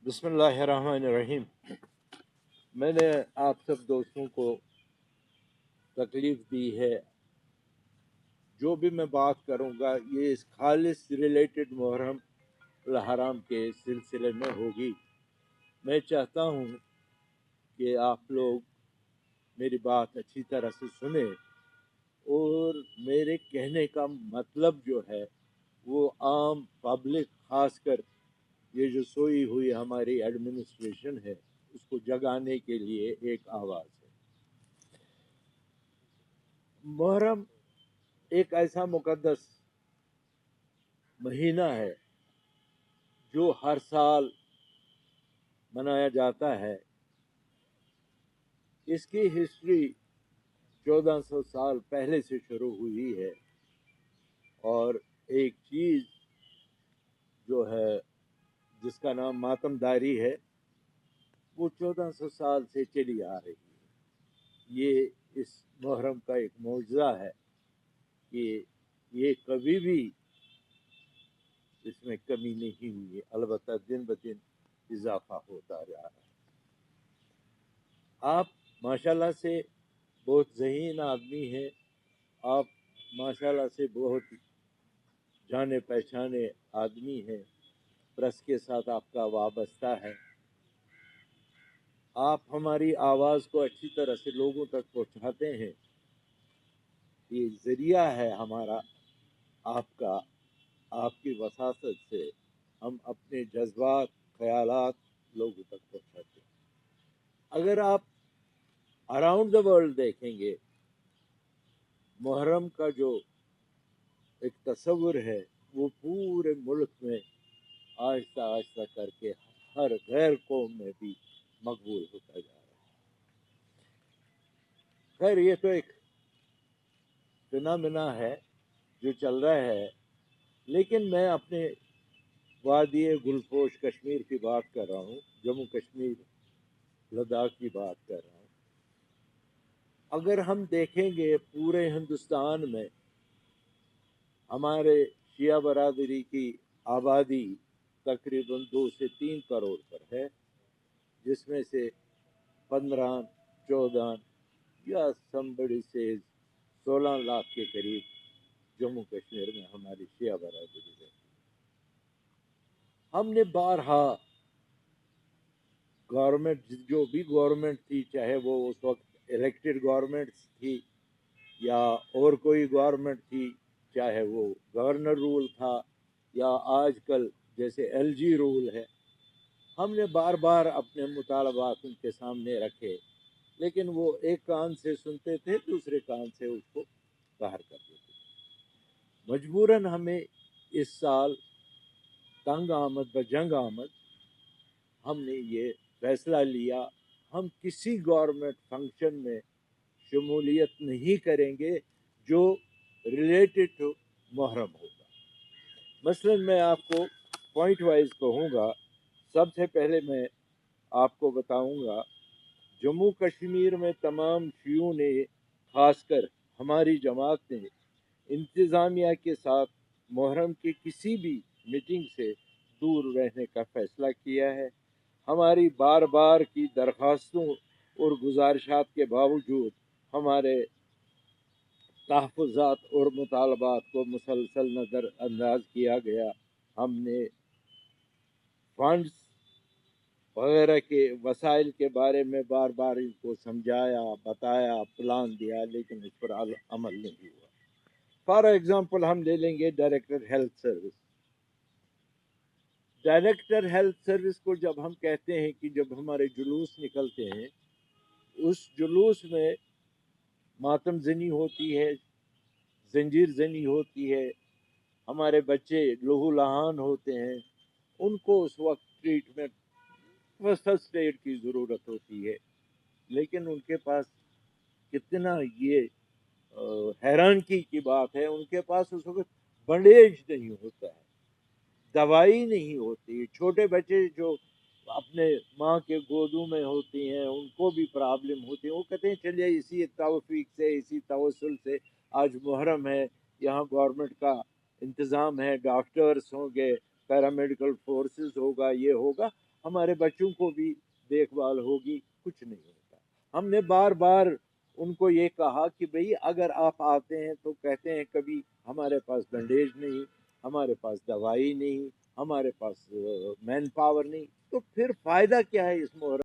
बिस्मिल्लाहिर्रहमानिर्रहीम। मैंने आप सब दोस्तों को तकलीफ़ दी है। जो भी मैं बात करूँगा ये इस खालिस रिलेटेड मुहर्रम अल हराम के सिलसिले में होगी। मैं चाहता हूँ कि आप लोग मेरी बात अच्छी तरह से सुने और मेरे कहने का मतलब जो है वो आम पब्लिक, खासकर ये जो सोई हुई हमारी एडमिनिस्ट्रेशन है, उसको जगाने के लिए एक आवाज़ है। मुहर्रम एक ऐसा मुकद्दस महीना है जो हर साल मनाया जाता है। इसकी हिस्ट्री 1400 साल पहले से शुरू हुई है और एक चीज़ जो है जिसका नाम मातमदारी है वो 1400 साल से चली आ रही है। ये इस मुहर्रम का एक मौजज़ा है कि ये कभी भी इसमें कमी नहीं हुई है, अलबत्ता दिन ब दिन इजाफा होता जा रहा है। आप माशाल्लाह से बहुत ज़हीन आदमी हैं, आप माशाल्लाह से बहुत जाने पहचाने आदमी हैं, प्रेस के साथ आपका वाबस्ता है। आप हमारी आवाज़ को अच्छी तरह से लोगों तक पहुंचाते हैं। ये ज़रिया है हमारा, आपका, आपकी वसासत से हम अपने जज्बात, ख्यालात लोगों तक पहुंचाते हैं। अगर आप अराउंड द वर्ल्ड देखेंगे, मुहर्रम का जो एक तस्वुर है वो पूरे मुल्क में आहिस्ता आहिस्ता करके हर गैर कौम में भी मकबूल होता जा रहा है। खैर, ये तो एक फिनोमेना है जो चल रहा है, लेकिन मैं अपने वादी गुलपोश कश्मीर की बात कर रहा हूँ, जम्मू कश्मीर, लद्दाख की बात कर रहा हूँ। अगर हम देखेंगे पूरे हिंदुस्तान में हमारे शिया बरादरी की आबादी तकरीबन 2 से 3 करोड़ पर है, जिसमें से 15, 14 या समबड़ी से 16 लाख के करीब जम्मू कश्मीर में हमारी शिया बरादरी है। हमने बारहा गवर्नमेंट, जो भी गवर्नमेंट थी, चाहे वो उस वक्त इलेक्टेड गवर्नमेंट थी या और कोई गवर्नमेंट थी, चाहे वो गवर्नर रूल था या आजकल जैसे एलजी रूल है, हमने बार बार अपने मुतालबात उनके सामने रखे, लेकिन वो एक कान से सुनते थे, दूसरे कान से उसको बाहर कर देते थे। मजबूरन हमें इस साल तंग आमद व जंग आमद हमने ये फैसला लिया, हम किसी गवर्नमेंट फंक्शन में शमूलियत नहीं करेंगे जो रिलेटेड टू मुहर्रम होगा। मसलन मैं आपको पॉइंट वाइज कहूँगा। सबसे पहले मैं आपको बताऊँगा, जम्मू कश्मीर में तमाम शियों ने, खासकर हमारी जमात ने, इंतज़ामिया के साथ मुहर्रम की किसी भी मीटिंग से दूर रहने का फ़ैसला किया है। हमारी बार बार की दरख्वास्तों और गुजारिशात के बावजूद हमारे तहफ़्फ़ुज़ात और मुतालबात को मुसलसल नज़रअंदाज किया गया। हमने फंड्स वगैरह के वसाइल के बारे में बार बार इनको समझाया, बताया, प्लान दिया, लेकिन इस पर अमल नहीं हुआ। फॉर एग्ज़ाम्पल हम ले लेंगे director health service. Director health service को जब हम कहते हैं कि जब हमारे जुलूस निकलते हैं, उस जुलूस में मातम ज़नी होती है, जंजीर ज़नी होती है, हमारे बच्चे लहू लहान होते हैं, उनको उस वक्त ट्रीटमेंट, फर्स्ट एड की ज़रूरत होती है, लेकिन उनके पास कितना ये हैरानगी की बात है, उनके पास उस वक्त बैंडेज नहीं होता है, दवाई नहीं होती। छोटे बच्चे जो अपने माँ के गोदों में होती हैं, उनको भी प्रॉब्लम होती है। वो कहते हैं चलिए इसी तौफीक से, इसी तवस्सुल से आज मुहर्रम है, यहाँ गवर्नमेंट का इंतज़ाम है, डॉक्टर्स होंगे, पैरामेडिकल फोर्सेस होगा, ये होगा, ہمارے بچوں کو بھی دیکھ بھال ہوگی، کچھ نہیں ہوتا۔ ہم نے بار بار ان کو یہ کہا کہ بھئی اگر آپ آتے ہیں تو کہتے ہیں کبھی ہمارے پاس بینڈیج نہیں، ہمارے پاس دوائی نہیں، ہمارے پاس مین پاور نہیں، تو پھر فائدہ کیا ہے اس محرم